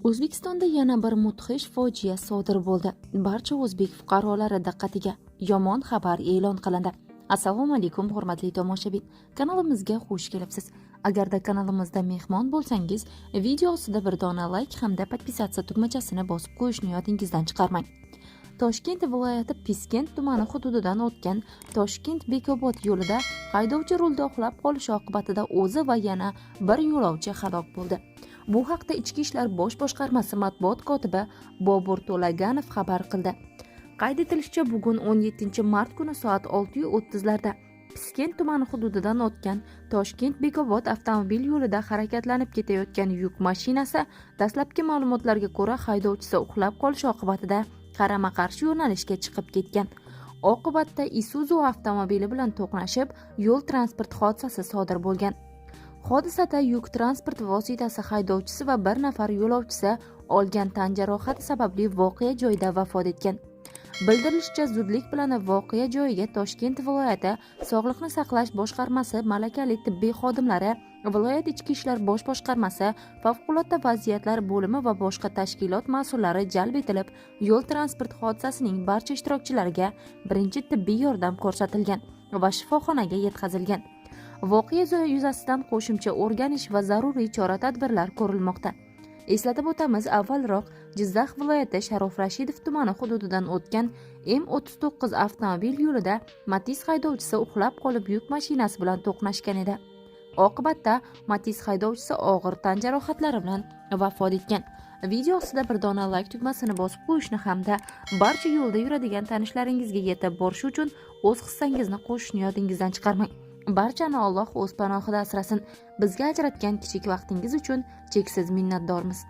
O'zbekistonda yana bir mudhish fojia sodir bo'ldi. Barcha o'zbek fuqarolari diqqatiga yomon xabar e'lon qilindi. Assalomu alaykum hurmatli tomoshabin. Kanalimizga xush kelibsiz. Agarda kanalimizda mehmon bo'lsangiz, video ostida bir dona like hamda podpisatsiya tugmachasini bosib qo'yishni yodingizdan chiqarmang. Toshkent viloyati Piskent tumani hududidan o'tgan Toshkent-Bekobod yo'lida haydovchi rulda uxlab qolishi oqibatida o'zi va yana bir yo'lovchi halok bo'ldi. Bu haqda Ichki ishlar bosh boshqarmasi matbuot kotibi Bobur To'laganov xabar qildi. Qayd etilishicha, bugun 17-mart kuni soat 6:30 larda Piskent tumani hududidan o'tgan Toshkent-Bekobod avtomobil yo'lida harakatlanib ketayotgan yuk mashinasi dastlabki ma'lumotlarga ko'ra haydovchisi uxlab qolishi oqibatida qarama-qarshi yo'nalishga chiqib ketgan. Oqibatda Isuzu avtomobili bilan to'qnashib, yo'l transport hodisasi sodir bo'lgan. Hodisada yuk transport vositasi haydovchisi va bir nafar yo'lovchisi olgan tan jarohati sababli voqea joyida vafot etgan. Bildirilishicha, zudlik bilan voqea joyiga Toshkent viloyati Sog'liqni saqlash boshqarmasi malakali tibbiy xodimlari, viloyat ichki ishlar bosh boshqarmasi, favqulodda vaziyatlar bo'limi va boshqa tashkilot mas'ullari jalb etilib, yo'l transport hodisasining barcha ishtirokchilariga birinchi tibbiy yordam ko'rsatilgan va shifoxonaga yetkazilgan. Voqea yuzasidan qo'shimcha o'rganish va zaruriy chora-tadbirlar ko'rilmoqda. Eslatib o'tamiz, avvalroq Jizzax viloyati Sharof Rashidov tumani hududidan o'tgan M39 avtomobil yo'lida Matiz haydovchisi uxlab qolib yuk mashinasi bilan to'qnashgan edi. Oqibatda Matiz haydovchisi og'ir tan jarohatlari bilan vafot etgan. Video ostida bir dona like tugmasini bosib qo'yishni hamda barcha yo'lda yuradigan tanishlaringizga yetib borishi uchun o'z hissangizni qo'shishni yodingizdan chiqarmang. Barchani Alloh o'z panohida asrasin. Bizga ajratgan kichik vaqtingiz uchun cheksiz minnatdormiz.